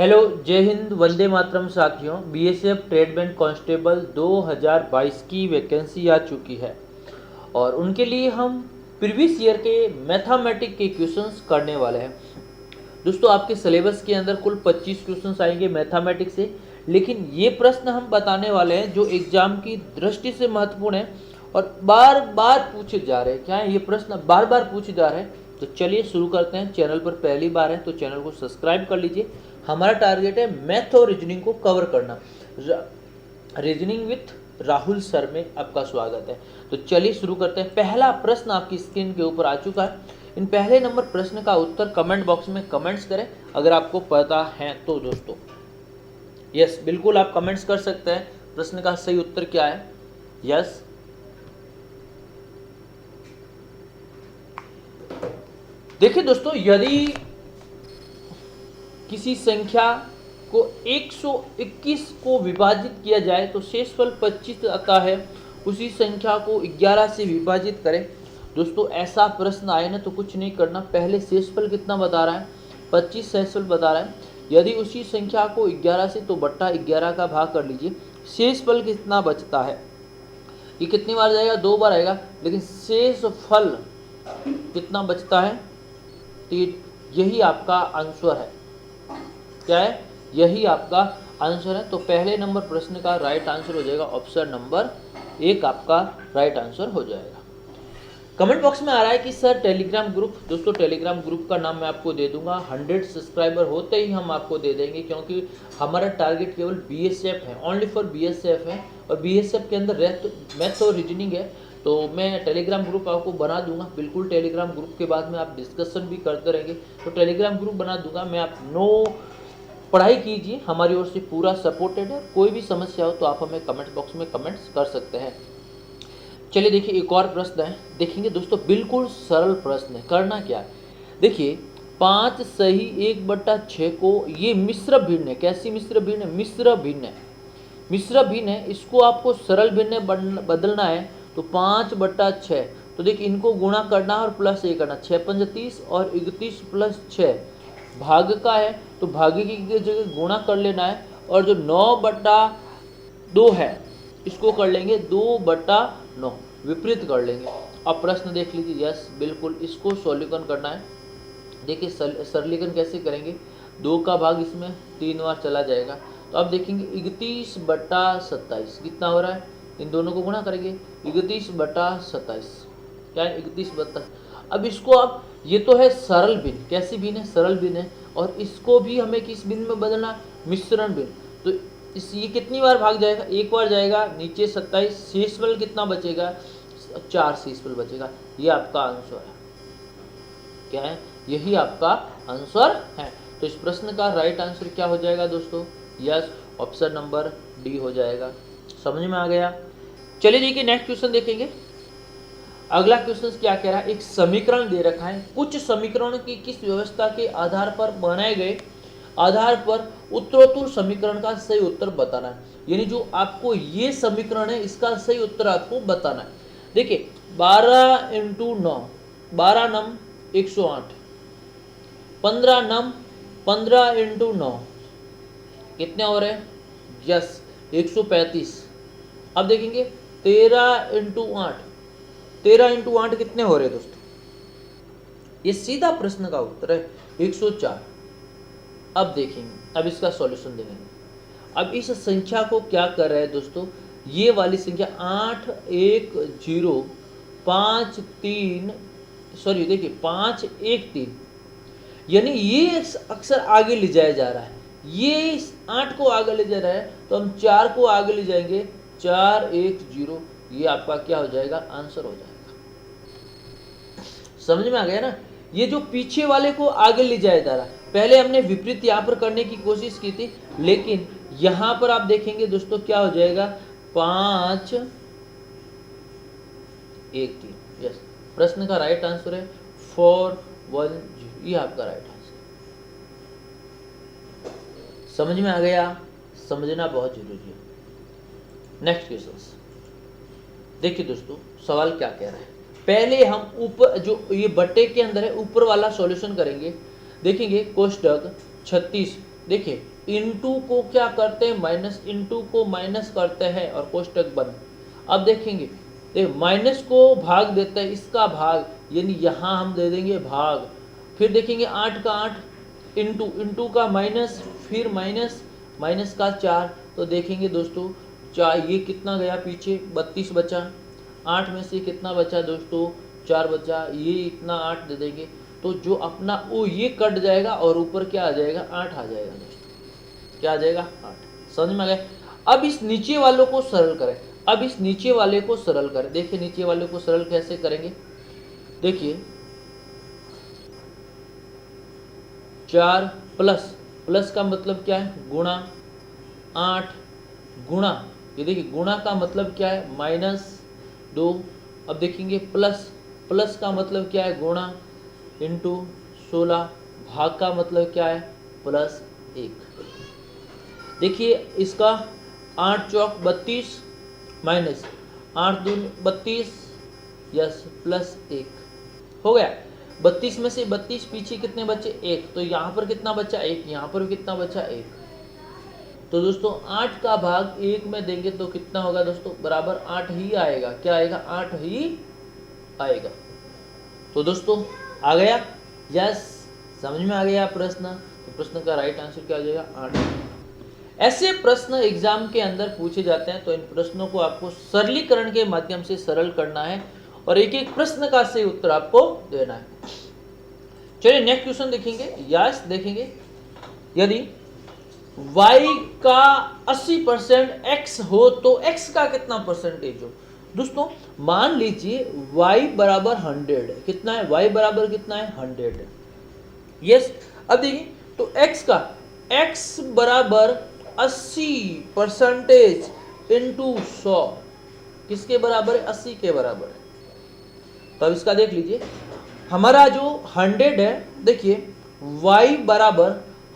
Hello, जय हिंद, वंदे मातरम साथियों। BSF tradesman constable 2022 की वैकेंसी आ चुकी है और उनके लिए हम प्रीवियस ईयर के मैथमेटिक्स के क्वेश्चंस करने वाले हैं। दोस्तों, आपके सिलेबस के अंदर कुल 25 क्वेश्चंस आएंगे मैथमेटिक्स से, लेकिन ये प्रश्न हम बताने वाले हैं जो एग्जाम की दृष्टि से महत्वपूर्ण है और बार बार पूछे जा रहे हैं। क्या है, ये प्रश्न बार बार पूछे जा रहे हैं। तो चलिए शुरू करते हैं। चैनल पर पहली बार है तो चैनल को सब्सक्राइब कर लीजिए। हमारा टारगेट है मैथ और रीजनिंग को कवर करना। रीजनिंग विथ राहुल सर में आपका स्वागत है। तो चलिए शुरू करते हैं। पहला प्रश्न आपकी स्क्रीन के ऊपर आ चुका है। इन पहले नंबर प्रश्न का उत्तर कमेंट बॉक्स में कमेंट्स करें अगर आपको पता है तो। दोस्तों यस, बिल्कुल आप कमेंट्स कर सकते हैं। प्रश्न का सही उत्तर क्या है? यस, देखिए दोस्तों, यदि किसी संख्या को 121 को विभाजित किया जाए तो शेषफल 25 आता है। उसी संख्या को 11 से विभाजित करें। दोस्तों ऐसा प्रश्न आए ना तो कुछ नहीं करना, पहले शेषफल कितना बता रहा है, 25 शेषफल बता रहा है। यदि उसी संख्या को 11 से तो बट्टा 11 का भाग कर लीजिए। शेषफल कितना बचता है, ये कितनी बार जाएगा, 2 बार आएगा, लेकिन शेषफल कितना बचता है, तो यही आपका आंसर है। क्या है, यही आपका आंसर है। तो पहले नंबर प्रश्न का राइट आंसर हो जाएगा ऑप्शन नंबर 1 आपका राइट आंसर हो जाएगा। कमेंट बॉक्स में आ रहा है कि सर टेलीग्राम ग्रुप। दोस्तों टेलीग्राम ग्रुप का नाम मैं आपको दे दूंगा। 100 सब्सक्राइबर होते ही हम आपको दे देंगे, क्योंकि हमारा टारगेट केवल बीएसएफ है, ओनली फॉर बीएसएफ है और बीएसएफ के अंदर मैथ और रीजनिंग है। तो मैं टेलीग्राम ग्रुप आपको बना दूंगा। बिल्कुल टेलीग्राम ग्रुप के बाद में आप डिस्कशन भी करते रहेंगे, तो टेलीग्राम ग्रुप बना दूंगा मैं। आप पढ़ाई कीजिए, हमारी ओर से पूरा सपोर्टेड है। कोई भी समस्या हो तो आप हमें कमेंट बॉक्स में कमेंट्स कर सकते हैं। चलिए देखिए, एक और प्रश्न है, देखेंगे दोस्तों। बिल्कुल सरल प्रश्न है। करना क्या है, देखिए 5 सही 1/6 को, ये मिश्र भिन्न है। कैसी मिश्र भिन्न है? मिश्र भिन्न है। मिश्र भिन्न है, इसको आपको सरल भिन्न बदलना है। तो 5/6, तो देखिए इनको गुणा करना है और प्लस 1 करना। 6 पंज 30 और 31 प्लस 6 भाग का है, तो भागे की जगह गुणा कर लेना है। और जो 9/2 है इसको कर लेंगे 2/9, विपरीत कर लेंगे। अब प्रश्न देख लीजिए। यस, बिल्कुल इसको सॉल्यूशन करना है। देखिए सरलीकरण कैसे करेंगे, 2 का भाग इसमें 3 बार चला जाएगा। तो अब देखेंगे 31/27 कितना हो रहा है, इन दोनों को गुणा करेंगे। 31/27 क्या है, 31/। अब इसको आप, ये तो है सरल भिन्न। कैसी भिन्न है? सरल भिन्न है। और इसको भी हमें किस भिन्न में बदलना, मिश्रण भिन्न। तो ये कितनी बार भाग जाएगा, 1 बार जाएगा। नीचे 27, शेषफल कितना बचेगा, 4 शेषफल बचेगा। ये आपका आंसर है। क्या है, यही आपका आंसर है। तो इस प्रश्न का राइट आंसर क्या हो जाएगा दोस्तों? यस, ऑप्शन नंबर डी हो जाएगा। समझ में आ गया? चलिए देखिए नेक्स्ट क्वेश्चन देखेंगे। अगला क्वेश्चन क्या कह रहा है, एक समीकरण दे रखा है। कुछ समीकरणों की किस व्यवस्था के आधार पर बनाए गए आधार पर उत्तरोत्तर समीकरण का सही उत्तर बताना है। यानी जो आपको ये समीकरण है इसका सही उत्तर आपको बताना है। देखिए 12 × 9, 12 नम 108, 15 नम 15 × 9 कितने हो रहे हैं? यस, 135। अब देखेंगे 13 × 8, 13 × 8 कितने हो रहे हैं दोस्तों? ये सीधा प्रश्न का उत्तर है 104। अब देखेंगे, अब इसका सॉल्यूशन देखेंगे। अब इस संख्या को क्या कर रहे हैं दोस्तों, ये वाली संख्या 8 1 0 5 3, सॉरी देखिए 5 1 3, यानी ये अक्सर आगे ले जाया जा रहा है। ये इस 8 को आगे ले जा रहा है, तो हम 4 को आगे ले जाएंगे, 4 1 0। ये आपका क्या हो जाएगा, आंसर हो जाएगा। समझ में आ गया ना? ये जो पीछे वाले को आगे ले जाया जा रहा है। पहले हमने विपरीत यहाँ पर करने की कोशिश की थी, लेकिन यहाँ पर आप देखेंगे दोस्तों क्या हो जाएगा, 5 1 3। यस, प्रश्न का राइट आंसर है 4 1 0। ये आपका राइट आंसर। समझ में आ गया? समझना बहुत जरूरी है। नेक्स्ट क्वेश्चन देखिए दोस्तों, सवाल क्या कह रहा है। पहले हम ऊपर जो ये बट्टे के अंदर है ऊपर वाला सॉल्यूशन करेंगे। देखेंगे कोष्टक 36 देखिए इनटू को क्या करते हैं, माइनस, इनटू को माइनस करते हैं और कोष्टक बंद। अब देखेंगे, देख माइनस को भाग देता है, इसका भाग, यानी यहाँ हम दे देंगे भाग। फिर देखेंगे 8 का 8 इंटू, इंटू का माइनस, फिर माइनस, माइनस का 4। तो देखेंगे दोस्तों 4, ये कितना गया पीछे, 32 बचा। 8 में से कितना बचा दोस्तों, 4 बचा, ये इतना 8 दे देंगे। तो जो अपना वो ये कट जाएगा और ऊपर क्या आ जाएगा, 8 आ जाएगा दोस्तों। क्या आ जाएगा, 8। समझ में आ गया। अब इस नीचे वालों को सरल करें, अब इस नीचे वाले को सरल करें। देखिए नीचे वाले को सरल कैसे करेंगे, देखिए 4 प्लस, प्लस का मतलब क्या है, गुणा 8 गुणा, ये देखिए गुणा का मतलब क्या है, -2। अब देखेंगे प्लस, प्लस का मतलब क्या है, गुणा इंटू 16, भाग का मतलब क्या है, +1। देखिए इसका 8 चौक 32 माइनस 8 दूनी 32, यस +1 हो गया। 32 में से 32 पीछे कितने बचे, 1। तो यहाँ पर कितना बचा, 1। यहाँ पर कितना बचा, 1। तो दोस्तों 8 का भाग 1 में देंगे तो कितना होगा दोस्तों, बराबर 8 ही आएगा। क्या आएगा, 8 ही आएगा। तो दोस्तों आ गया, यस समझ में आ गया प्रश्न। तो प्रश्न का राइट आंसर क्या हो जाएगा, 8। ऐसे प्रश्न एग्जाम के अंदर पूछे जाते हैं, तो इन प्रश्नों को आपको सरलीकरण के माध्यम से सरल करना है और एक एक प्रश्न का सही उत्तर आपको देना है। चलिए नेक्स्ट क्वेश्चन देखेंगे। यस देखेंगे, यदि y का 80% x हो तो x का कितना परसेंटेज हो। दोस्तों मान लीजिए y बराबर 100, कितना है, y बराबर कितना है, 100। यस अब देखिए तो x का, x बराबर 80% इंटू 100 किसके बराबर है, 80 के बराबर है। तो अब इसका देख लीजिए, हमारा जो 100 है, देखिए y बराबर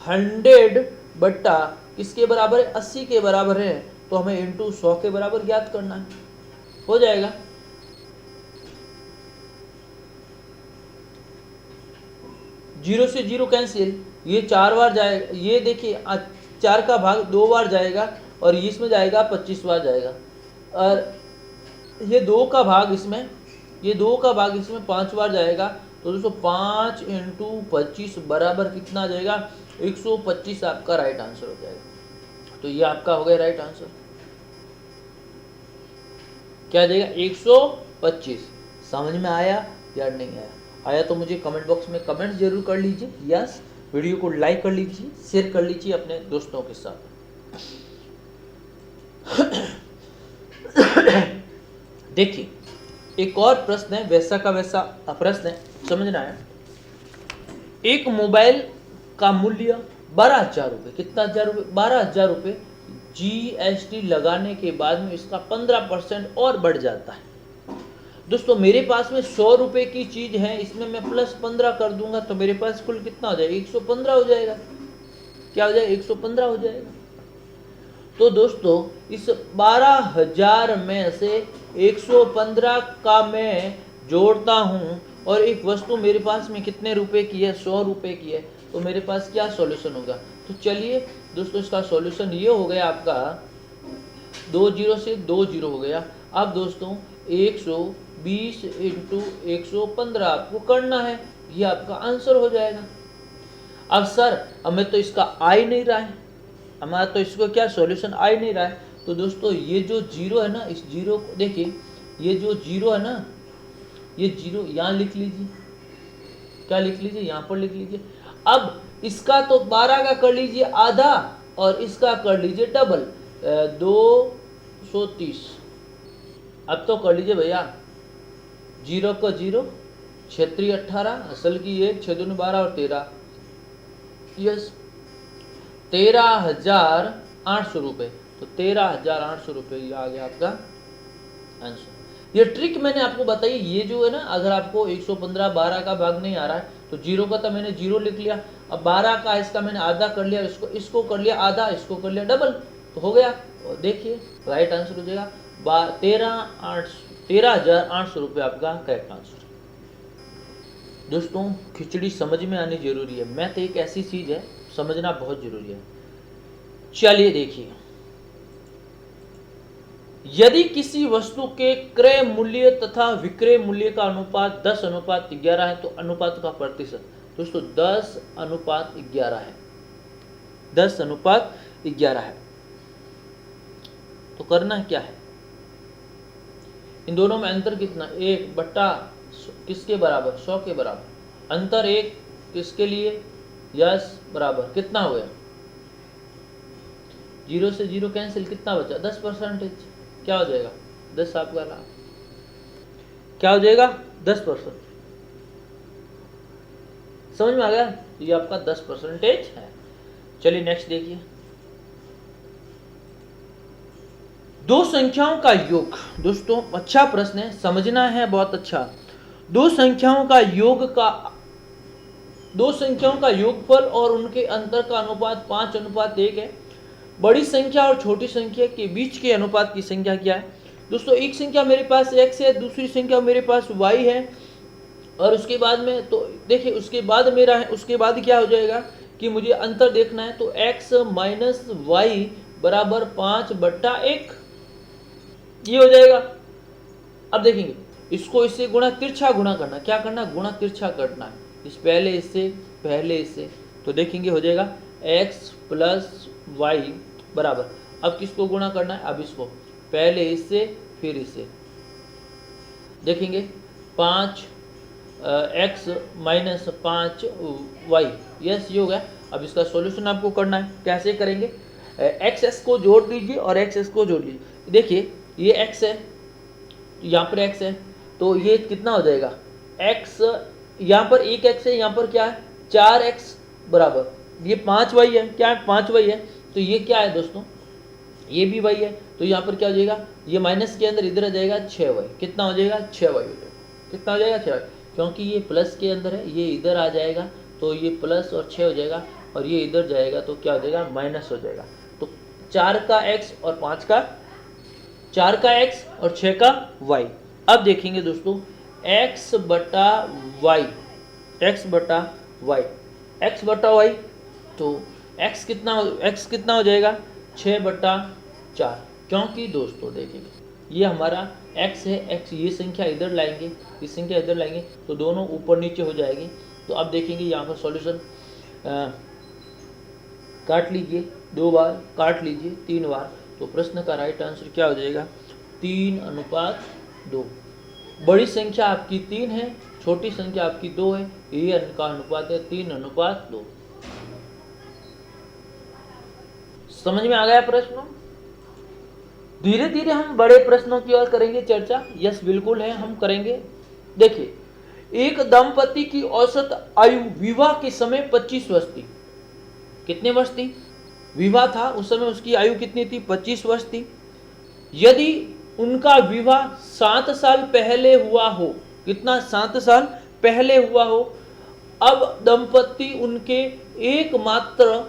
100 बट्टा किसके बराबर है, 80 के बराबर है। तो हमें इंटू 100 के बराबर ज्ञात करना है, हो जाएगा। जीरो से जीरो कैंसिल, ये 4 बार जाएगा, ये देखिए 4 का भाग 2 बार जाएगा और इसमें जाएगा 25 बार जाएगा, और ये 2 का भाग इसमें, ये 2 का भाग इसमें 5 बार जाएगा। तो दोस्तों 5 इंटू 25 बराबर कितना आ जाएगा, 125 आपका राइट आंसर हो जाएगा। तो ये आपका हो गया राइट आंसर, क्या आ जाएगा, 125। समझ में आया या नहीं आया, आया तो मुझे कमेंट बॉक्स में कमेंट जरूर कर लीजिए। यस वीडियो को लाइक कर लीजिए, शेयर कर लीजिए अपने दोस्तों के साथ। देखिए एक और प्रश्न है, वैसा का वैसा प्रश्न है, समझना है। एक मोबाइल का मूल्य 12,000 रुपये, कितना 1000 रुपये, 12,000 रुपये GST लगाने के बाद में इसका 15% और बढ़ जाता है। दोस्तों मेरे पास में 100 रुपये की चीज है, इसमें मैं +15 कर दूंगा तो मेरे पास कुल कितना हो जाएगा, 115 हो जाएगा। क्या हो जाएगा, 115 हो जाएगा। तो दोस्तों इस 12,000 में से 115 का मैं जोड़ता हूं और एक वस्तु मेरे पास में कितने रुपए की है, 100 रुपए की है। तो मेरे पास क्या सॉल्यूशन होगा, तो चलिए दोस्तों इसका सॉल्यूशन ये हो गया आपका, 2 जीरो से 2 जीरो हो गया। अब दोस्तों 120 इंटू 115 आपको करना है, ये आपका आंसर हो जाएगा। अब सर हमें तो इसका आ ही नहीं रहा है, हमारा तो इसको क्या सॉल्यूशन आ ही नहीं रहा है। तो दोस्तों ये जो जीरो है ना, इस जीरो को देखिए, ये जो जीरो है ना, ये जीरो यहाँ लिख लीजिए, क्या लिख लीजिए, यहाँ पर लिख लीजिए। अब इसका तो 12 का कर लीजिए आधा और इसका कर लीजिए डबल, 230। अब तो कर लीजिए भैया, जीरो का जीरो, 6 18, असल की 1, 6 दूनी 12 और 13, यस 13,800 रुपये। तो 13,800 रुपये ये आ गया आपका आंसर। ये ट्रिक मैंने आपको बताई, ये जो है ना, अगर आपको 115 12 का भाग नहीं आ रहा है तो जीरो का तो मैंने जीरो लिख लिया, अब 12 का इसका मैंने आधा कर लिया, इसको कर लिया आधा, इसको कर लिया डबल, तो हो गया। और देखिए राइट आंसर हो जाएगा 13,800 रुपये आपका करेक्ट आंसर। दोस्तों खिचड़ी समझ में आनी जरूरी है, मैथ एक ऐसी चीज़ है समझना बहुत जरूरी है। चलिए देखिए, यदि किसी वस्तु के क्रय मूल्य तथा विक्रय मूल्य का अनुपात 10:11 है तो अनुपात का प्रतिशत, दोस्तों 10:11 है, 10:11 है। तो करना क्या है, इन दोनों में अंतर कितना, 1 बट्टा किसके बराबर, 100 के बराबर, अंतर 1 किसके लिए, यस बराबर कितना हो गया, 0 से 0 कैंसिल, कितना बचा 10%, क्या हो जाएगा 10 आपका लाभ, क्या हो जाएगा 10%। समझ में आ गया, तो ये आपका 10% है। चलिए नेक्स्ट देखिए, दो संख्याओं का योग, दोस्तों अच्छा प्रश्न है, समझना है बहुत अच्छा। दो संख्याओं का योगफल और उनके अंतर का अनुपात 5:1 है। बड़ी संख्या और छोटी संख्या के बीच के अनुपात की संख्या क्या है, दोस्तों एक संख्या मेरे पास x है, दूसरी संख्या मेरे पास y है, और उसके बाद में तो देखिए उसके बाद मेरा है, उसके बाद क्या हो जाएगा कि मुझे अंतर देखना है, तो x माइनस वाई बराबर 5/1 ये हो जाएगा। अब देखेंगे इसको इससे गुणा तिरछा गुणा करना, क्या करना, गुणा तिरछा करना है, इस पहले इससे, तो देखेंगे हो जाएगा x प्लस वाई बराबर, अब किसको गुणा करना है, अब इसको पहले इससे फिर इससे, देखेंगे 5x माइनस 5y, यस ये हो गया। अब इसका सॉल्यूशन आपको करना है, कैसे करेंगे, x को जोड़ दीजिए और x को जोड़ लीजिए। देखिए ये x है, यहाँ पर x है, तो ये कितना हो जाएगा, x यहाँ पर 1x है, यहाँ पर क्या है 4x बराबर, ये 5y है, क्या है 5y है, तो ये क्या है दोस्तों, ये भी y है, तो यहाँ पर क्या हो जाएगा, ये माइनस के अंदर इधर आ जाएगा 6y, कितना हो जाएगा 6y हो जाएगा, कितना हो जाएगा 6y, क्योंकि ये प्लस के अंदर है, ये इधर आ जाएगा तो ये प्लस और 6 हो जाएगा, और ये इधर जाएगा तो क्या हो जाएगा माइनस हो जाएगा। तो 4 का x और 6 का y। अब देखेंगे दोस्तों x बटा y, तो x कितना हो जाएगा 6/4, क्योंकि दोस्तों देखेंगे ये हमारा x है, x ये संख्या इधर लाएंगे, ये संख्या इधर लाएंगे तो दोनों ऊपर नीचे हो जाएगी। तो अब देखेंगे यहाँ पर सॉल्यूशन काट लीजिए, 2 बार काट लीजिए, 3 बार, तो प्रश्न का राइट आंसर क्या हो जाएगा 3:2। बड़ी संख्या आपकी 3 है, छोटी संख्या आपकी 2 है, ये का अनुपात है 3:2। समझ में आ गया प्रश्न। धीरे धीरे हम बड़े प्रश्नों की ओर करेंगे चर्चा, यस बिल्कुल है हम करेंगे। देखिए एक दंपति की औसत आयु विवाह के समय 25 वर्ष थी, कितने वर्ष थी, विवाह था उस समय उसकी आयु कितनी थी 25 वर्ष थी। यदि उनका विवाह 7 साल पहले हुआ हो, कितना 7 साल पहले हुआ हो, अब दंपति उनके एकमात्र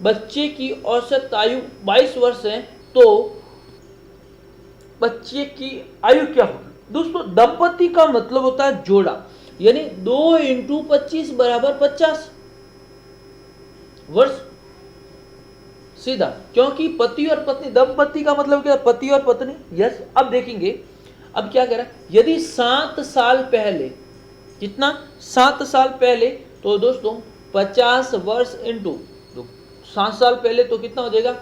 बच्चे की औसत आयु 22 वर्ष है, तो बच्चे की आयु क्या होगी, दोस्तों दंपति का मतलब होता है जोड़ा, यानी 2 × 25 बराबर 50 वर्ष सीधा, क्योंकि पति और पत्नी, दंपति का मतलब क्या, पति और पत्नी, यस। अब देखेंगे अब क्या कह रहा है, यदि 7 साल पहले, कितना 7 साल पहले, तो दोस्तों 50 वर्ष इंटू 7 साल पहले तो कितना हो जाएगा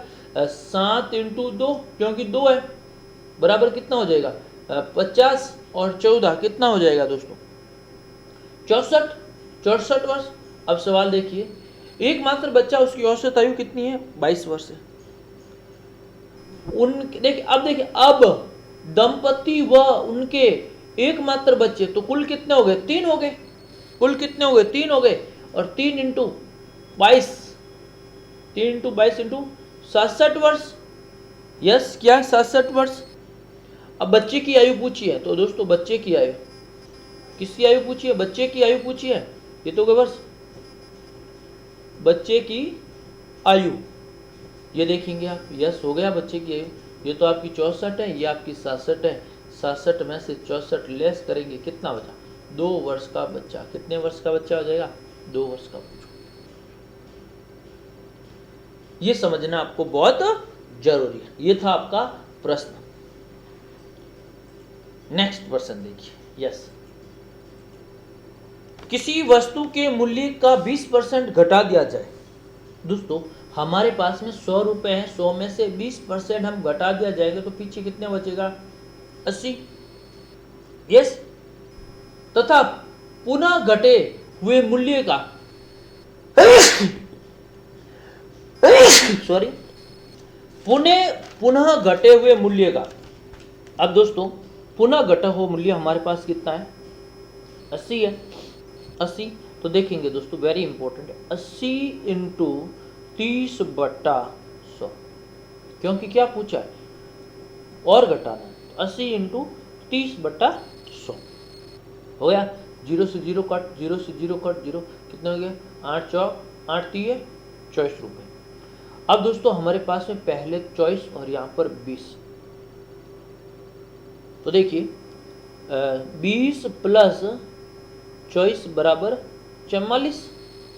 7 × 2, क्योंकि 2 है, बराबर कितना हो जाएगा 50 और 14 कितना हो जाएगा दोस्तों 64 वर्ष। अब सवाल देखिए, एकमात्र बच्चा उसकी औसत आयु कितनी है 22 वर्ष है। देखिए अब दंपति व उनके एकमात्र बच्चे, तो कुल कितने हो गए 3 हो गए, कुल कितने हो गए 3 हो गए, और 3 × 22 67 वर्ष, यस क्या 67 वर्ष। अब बच्चे की आयु पूछी है, तो दोस्तों बच्चे की आयु, किसकी आयु पूछी है, बच्चे की आयु पूछी है, ये तो वर्ष, बच्चे की आयु ये देखेंगे आप, यस हो गया बच्चे की आयु, ये तो आपकी 64 है, ये आपकी 67 है, 67 में से 64 लेस करेंगे कितना बचा 2 वर्ष का बच्चा, कितने वर्ष का बच्चा हो जाएगा 2 वर्ष का बच्चा। ये समझना आपको बहुत जरूरी है। ये था आपका प्रश्न। नेक्स्ट प्रश्न देखिए। यस, किसी वस्तु के मूल्य का 20% घटा दिया जाए। दोस्तों हमारे पास में 100 रुपए है, 100 में से 20% हम घटा दिया जाएगा तो पीछे कितने बचेगा? 80। यस, तथा पुनः घटे हुए मूल्य का सॉरी पुनः घटे हुए मूल्य का। अब दोस्तों पुनः घटा हुआ मूल्य हमारे पास कितना है? 80 है। 80 तो देखेंगे दोस्तों, वेरी इंपॉर्टेंट है, 80 इंटू 30/100, क्योंकि क्या पूछा है? और घटाना है। 80 इंटू 30/100 हो गया। 0 से 0 कट, 0 से 0 कट, 0 कितने हो गए? 8 चौक 8 तीय 24 रुपये। अब दोस्तों हमारे पास में पहले 24 और यहाँ पर 20, तो देखिए 20 प्लस 24 बराबर 44।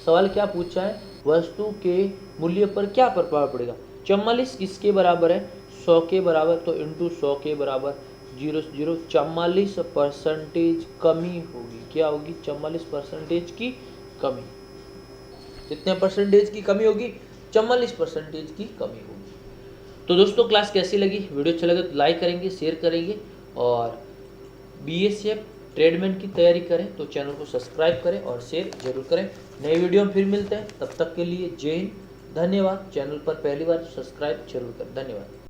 सवाल क्या पूछा है? वस्तु के मूल्य पर क्या प्रभाव पड़ेगा? 44 किसके बराबर है? 100 के बराबर, तो इंटू 100 के बराबर 0 से 0, 44% कमी होगी। क्या होगी? 44% की कमी। कितने परसेंटेज की कमी होगी? 44% की कमी होगी। तो दोस्तों क्लास कैसी लगी? वीडियो अच्छा लगे तो लाइक करेंगे, शेयर करेंगे, और बीएसएफ ट्रेडमैन की तैयारी करें तो चैनल को सब्सक्राइब करें और शेयर जरूर करें। नई वीडियो में फिर मिलते हैं, तब तक के लिए जय हिंद, धन्यवाद। चैनल पर पहली बार सब्सक्राइब जरूर करें। धन्यवाद।